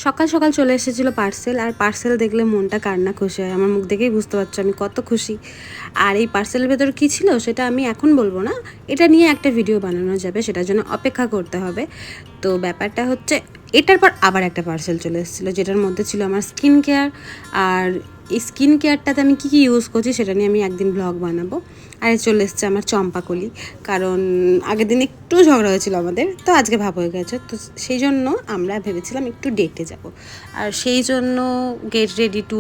সকাল সকাল চলে এসেছিলো পার্সেল, আর পার্সেল দেখলে মনটা কার না খুশি হয়। আমার মুখ দেখেই বুঝতে পারছো আমি কত খুশি। আর এই পার্সেলের ভেতর কী ছিল সেটা আমি এখন বলবো না, এটা নিয়ে একটা ভিডিও বানানো যাবে, সেটার জন্য অপেক্ষা করতে হবে। তো ব্যাপারটা হচ্ছে এটার পর আবার একটা পার্সেল চলে এসেছিলো, যেটার মধ্যে ছিল আমার স্কিন কেয়ার। আর এই স্কিন কেয়ারটাতে আমি কী কী ইউজ করছি সেটা নিয়ে আমি একদিন ব্লগ বানাবো। আর চলে এসছে আমার চম্পাকলি, কারণ আগের দিন একটু ঝগড়া হয়েছিল আমাদের, তো আজকে ভাব হয়ে গেছে। তো সেই জন্য আমরা ভেবেছিলাম একটু ডেটে যাব, আর সেই জন্য গেট রেডি টু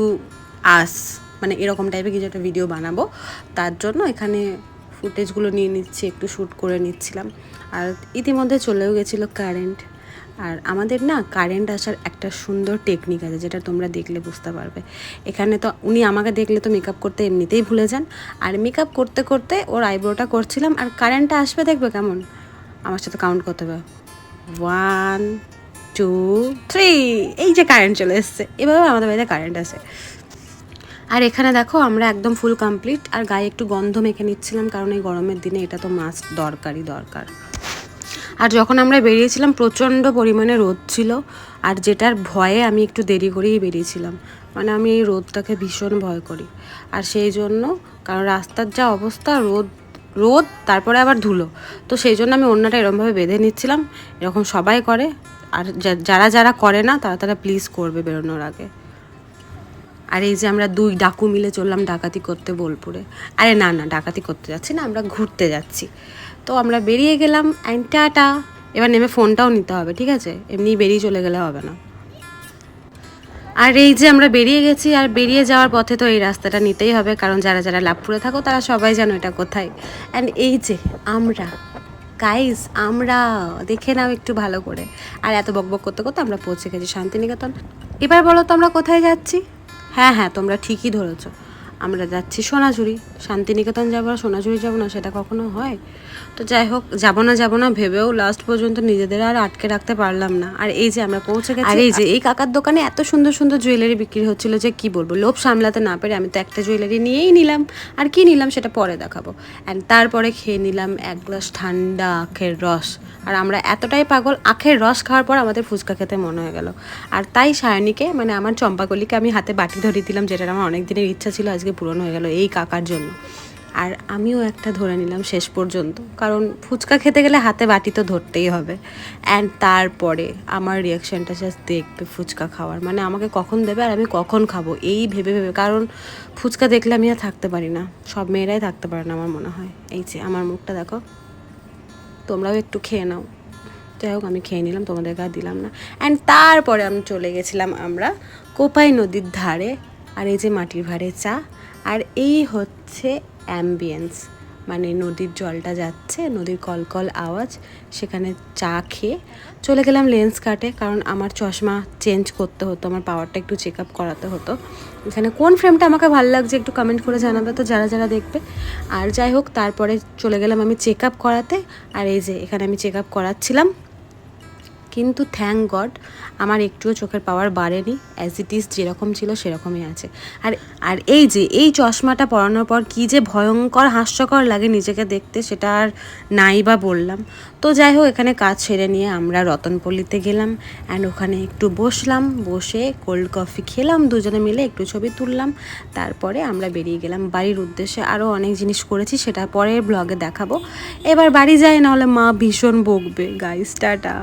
আস মানে এরকম টাইপের কিছু একটা ভিডিও বানাবো। তার জন্য এখানে ফুটেজগুলো নিয়ে নিচ্ছি, একটু শ্যুট করে নিচ্ছিলাম। আর ইতিমধ্যে চলেও গেছিলো কারেন্ট। আর আমাদের না কারেন্ট আসার একটা সুন্দর টেকনিক আছে, যেটা তোমরা দেখলে বুঝতে পারবে। এখানে তো উনি আমাকে দেখলে তো মেকআপ করতে এমনিতেই ভুলে যান, আর মেকআপ করতে করতে ওর আইব্রোটা করছিলাম, আর কারেন্টটা আসবে দেখবে কেমন। আমার সাথে কাউন্ট করতে হবে, 1 2 3, এই যে কারেন্ট চলে এসছে। এভাবে আমাদের বাড়িতে কারেন্ট আসে। আর এখানে দেখো আমরা একদম ফুল কমপ্লিট, আর গায়ে একটু গন্ধ মেখে নিচ্ছিলাম, কারণ এই গরমের দিনে এটা তো মাস্ট দরকার। আর যখন আমরা বেরিয়েছিলাম প্রচণ্ড পরিমাণে রোদ ছিল, আর যেটার ভয়ে আমি একটু দেরি করেই বেরিয়েছিলাম। মানে আমি এই রোদটাকে ভীষণ ভয় করি, আর সেই জন্য, কারণ রাস্তার যা অবস্থা, রোদ তারপরে আবার ধুলো, তো সেই জন্য আমি ওড়নাটা এরকমভাবে বেঁধে নিচ্ছিলাম। এরকম সবাই করে, আর যারা করে না তারা প্লিজ করবে বেরোনোর আগে। আর এই যে আমরা 2 ডাকু মিলে চললাম ডাকাতি করতে বোলপুরে। আরে না ডাকাতি করতে যাচ্ছি না, আমরা ঘুরতে যাচ্ছি। তো আমরা বেরিয়ে গেলাম, অ্যান্ড টাটা। এবার নেমে ফোনটাও নিতে হবে, ঠিক আছে? এমনি বেরিয়ে চলে গেলে হবে না। আর এই যে আমরা বেরিয়ে গেছি, আর বেরিয়ে যাওয়ার পথে তো এই রাস্তাটা নিতেই হবে, কারণ যারা লাভপুরে থাকো তারা সবাই জানো এটা কোথায়। অ্যান্ড এই যে আমরা গাইজ, আমরা দেখে নাও একটু ভালো করে। আর এত বকবক করতে করতে আমরা পৌঁছে গেছি শান্তিনিকেতন। এবার বলো তো আমরা কোথায় যাচ্ছি? হ্যাঁ, তোমরা ঠিকই ধরেছো, আমরা যাচ্ছি সোনাঝুরি। শান্তিনিকেতন যাবো আর সোনাঝুরি যাবো না, সেটা কখনো হয়? তো যাই হোক, যাবো না ভেবেও লাস্ট পর্যন্ত নিজেদের আর আটকে রাখতে পারলাম না। আর এই যে আমরা পৌঁছে গেছি। আর এই যে এই কাকার দোকানে এত সুন্দর সুন্দর জুয়েলারি বিক্রি হচ্ছিল যে কি বলবো, লোভ সামলাতে না পেরে আমি তো একটা জুয়েলারি নিয়েই নিলাম। আর কি নিলাম সেটা পরে দেখাবো। অ্যান্ড তারপরে খেয়ে নিলাম 1 গ্লাস ঠান্ডা আখের রস। আর আমরা এতটাই পাগল, আখের রস খাওয়ার পর আমাদের ফুচকা খেতে মনে হয়ে গেল। আর তাই সায়নীকে, মানে আমার চম্পাকলিকে আমি হাতে বাটি ধরিয়ে দিলাম, যেটা আমার অনেক দিনের ইচ্ছা ছিল, আজকে পূরণ হয়ে গেল এই কাকার জন্য। আর আমিও একটা ধরে নিলাম শেষ পর্যন্ত, কারণ ফুচকা খেতে গেলে হাতে বাটি তো ধরতেই হবে। অ্যান্ড তারপরে আমার রিয়াকশানটা জাস্ট দেখবে ফুচকা খাওয়ার, মানে আমাকে কখন দেবে আর আমি কখন খাবো এই ভেবে, কারণ ফুচকা দেখলে আমি আর থাকতে পারি না। সব মেয়েরাই থাকতে পারে না আমার মনে হয়। এই যে আমার মুখটা দেখো, তোমরাও একটু খেয়ে নাও। যাই হোক, আমি খেয়ে নিলাম, তোমাদেরকে আর দিলাম না। অ্যান্ড তারপরে আমি চলে গেছিলাম আমরা কোপাই নদীর ধারে। আর এই যে মাটির ভাঁড়ে চা, আর এই হচ্ছে অ্যাম্বিয়েন্স, মানে নদীর জলটা যাচ্ছে, নদীর কলকল আওয়াজ, সেখানে চা খেয়ে চলে গেলাম লেন্স কাটে, কারণ আমার চশমা চেঞ্জ করতে হতো, আমার পাওয়ারটা একটু চেক আপ করাতে হতো। এখানে কোন ফ্রেমটা আমাকে ভালো লাগছে একটু কমেন্ট করে জানাবে তো, যারা দেখবে। আর যাই হোক, তারপরে চলে গেলাম আমি চেক আপ করাতে। আর এই যে এখানে আমি চেক আপ করাচ্ছিলাম, কিন্তু থ্যাঙ্ক গড আমার একটুও চোখের পাওয়ার বাড়েনি, অ্যাজ ইট ইজ যেরকম ছিল সেরকমই আছে। আর এই যে এই চশমাটা পরানোর পর কী যে ভয়ঙ্কর হাস্যকর লাগে নিজেকে দেখতে, সেটা আর নাই বা বললাম। তো যাই হোক, এখানে কাজ সেরে নিয়ে আমরা রতনপল্লিতে গেলাম, অ্যান্ড ওখানে একটু বসলাম, বসে কোল্ড কফি খেলাম, দুজনে মিলে একটু ছবি তুললাম। তারপরে আমরা বেরিয়ে গেলাম বাড়ির উদ্দেশ্যে। আরও অনেক জিনিস করেছি, সেটা পরের ব্লগে দেখাবো। এবার বাড়ি যাই, নাহলে মা ভীষণ বকবে। Guys tata.